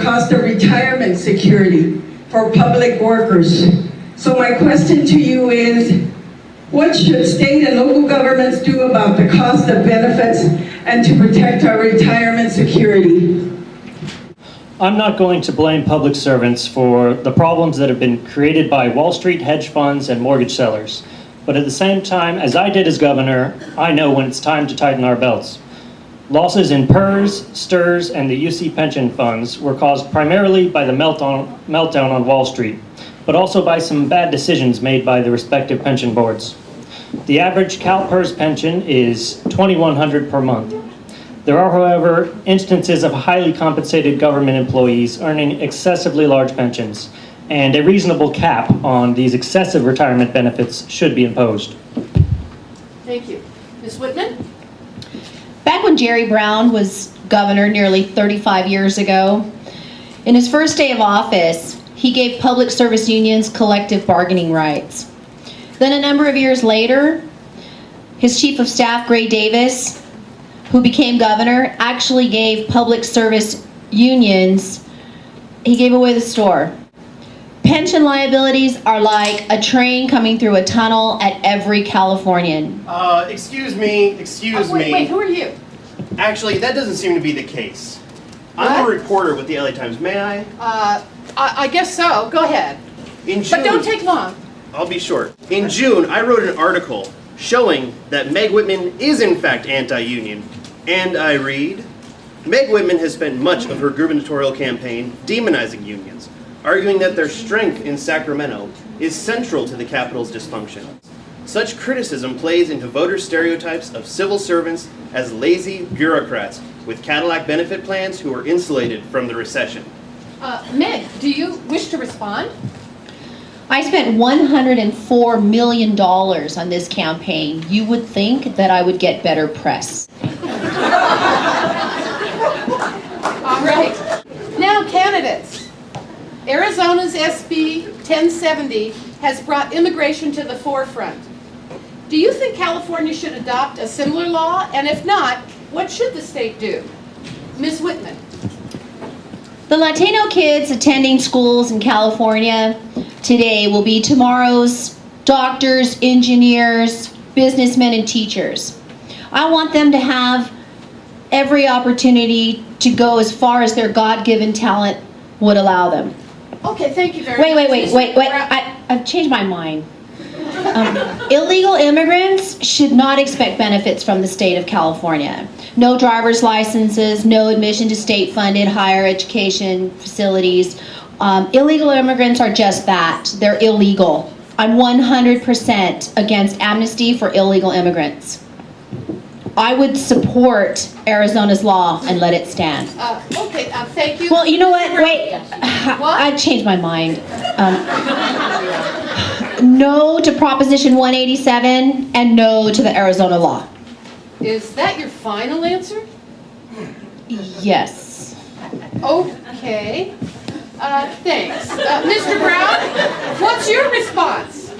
cost of retirement security for public workers. So my question to you is, what should state and local governments do about the cost of benefits and to protect our retirement security? I'm not going to blame public servants for the problems that have been created by Wall Street hedge funds and mortgage sellers. But at the same time, as I did as governor, I know when it's time to tighten our belts. Losses in PERS, STRS, and the UC pension funds were caused primarily by the meltdown on Wall Street, but also by some bad decisions made by the respective pension boards. The average CalPERS pension is $2,100 per month. There are, however, instances of highly compensated government employees earning excessively large pensions, and a reasonable cap on these excessive retirement benefits should be imposed. Thank you. Ms. Whitman? Back when Jerry Brown was governor nearly 35 years ago, in his first day of office, he gave public service unions collective bargaining rights. Then a number of years later, his chief of staff, Gray Davis, who became governor, actually gave public service unions, he gave away the store. Pension liabilities are like a train coming through a tunnel at every Californian. Excuse me. Wait, who are you? Actually, that doesn't seem to be the case. I'm a reporter with the LA Times. May I? I guess so. Go ahead. In June, But don't take long. I'll be short. In June, I wrote an article showing that Meg Whitman is in fact anti-union. And I read, Meg Whitman has spent much of her gubernatorial campaign demonizing unions, arguing that their strength in Sacramento is central to the capital's dysfunction. Such criticism plays into voter stereotypes of civil servants as lazy bureaucrats with Cadillac benefit plans who are insulated from the recession. Meg, do you wish to respond? I spent $104 million on this campaign. You would think that I would get better press. All right. Now, candidates. Arizona's SB 1070 has brought immigration to the forefront. Do you think California should adopt a similar law? And if not, what should the state do? Ms. Whitman. The Latino kids attending schools in California today will be tomorrow's doctors, engineers, businessmen, and teachers. I want them to have every opportunity to go as far as their God-given talent would allow them. Okay, thank you very much. Wait. I've changed my mind. Illegal immigrants should not expect benefits from the state of California. No driver's licenses, no admission to state-funded higher education facilities. Illegal immigrants are just that. They're illegal. I'm 100% against amnesty for illegal immigrants. I would support Arizona's law and let it stand. Okay, thank you. Well, you know what? Wait. What? I've changed my mind. No to Proposition 187 and no to the Arizona law. Is that your final answer? Yes. Okay. Thanks. Mr. Brown, what's your response?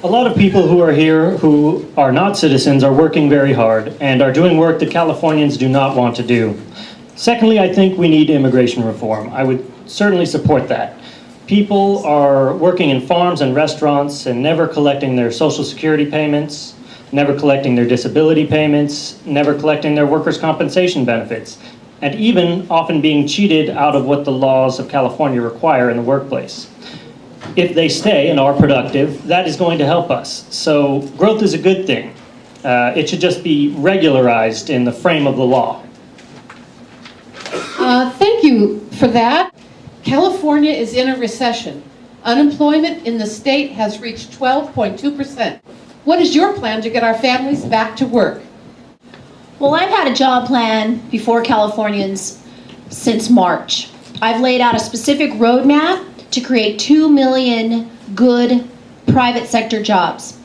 A lot of people who are here who are not citizens are working very hard and are doing work that Californians do not want to do. Secondly, I think we need immigration reform. I would certainly support that. People are working in farms and restaurants and never collecting their Social Security payments, never collecting their disability payments, never collecting their workers' compensation benefits, and even often being cheated out of what the laws of California require in the workplace. If they stay and are productive, that is going to help us. So growth is a good thing. It should just be regularized in the frame of the law. Thank you for that. California is in a recession. Unemployment in the state has reached 12.2%. What is your plan to get our families back to work? Well, I've had a job plan before Californians since March. I've laid out a specific roadmap to create 2 million good private sector jobs.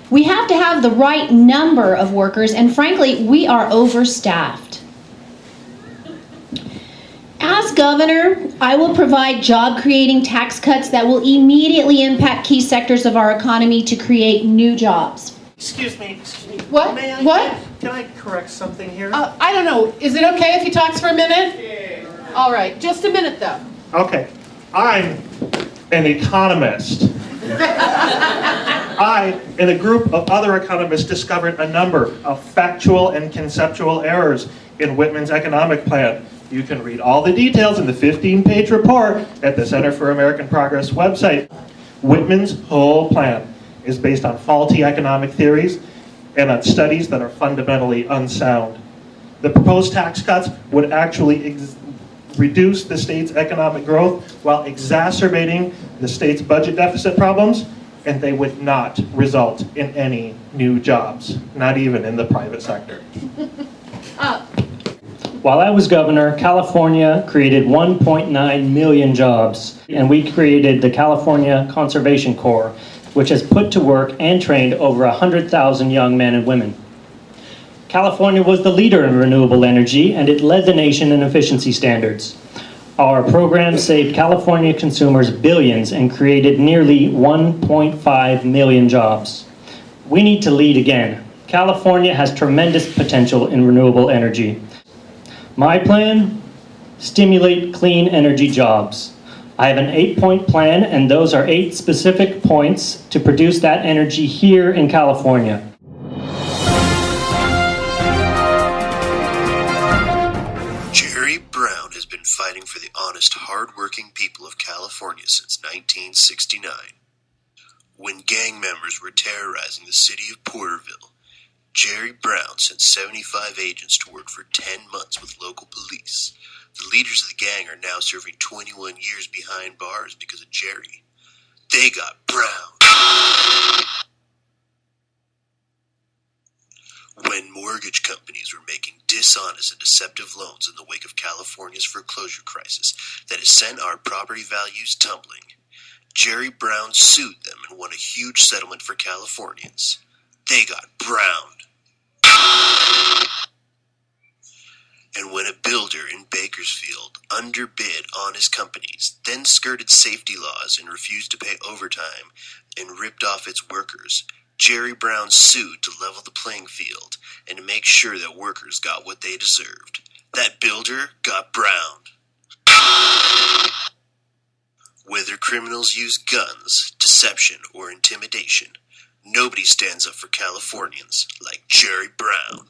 We have to have the right number of workers, and frankly, we are overstaffed. As governor, I will provide job-creating tax cuts that will immediately impact key sectors of our economy to create new jobs. Excuse me. What? May I, What? Can I correct something here? I don't know. Is it okay if he talks for a minute? All right, just a minute though. Okay, I'm an economist. I, and a group of other economists, discovered a number of factual and conceptual errors in Whitman's economic plan. You can read all the details in the 15-page report at the Center for American Progress website. Whitman's whole plan is based on faulty economic theories and on studies that are fundamentally unsound. The proposed tax cuts would actually reduce the state's economic growth while exacerbating the state's budget deficit problems, and they would not result in any new jobs, not even in the private sector. While I was governor, California created 1.9 million jobs, and we created the California Conservation Corps, which has put to work and trained over 100,000 young men and women. California was the leader in renewable energy, and it led the nation in efficiency standards. Our program saved California consumers billions and created nearly 1.5 million jobs. We need to lead again. California has tremendous potential in renewable energy. My plan? Stimulate clean energy jobs. I have an 8-point plan, and those are 8 specific points to produce that energy here in California. Jerry Brown has been fighting for the honest, hard-working people of California since 1969. When gang members were terrorizing the city of Porterville, Jerry Brown sent 75 agents to work for 10 months with local police. The leaders of the gang are now serving 21 years behind bars because of Jerry. They got Brown. When mortgage companies were making dishonest and deceptive loans in the wake of California's foreclosure crisis that has sent our property values tumbling, Jerry Brown sued them and won a huge settlement for Californians. They got browned. And when a builder in Bakersfield underbid honest companies, then skirted safety laws and refused to pay overtime and ripped off its workers, Jerry Brown sued to level the playing field and to make sure that workers got what they deserved. That builder got browned. Whether criminals use guns, deception, or intimidation, nobody stands up for Californians like Jerry Brown.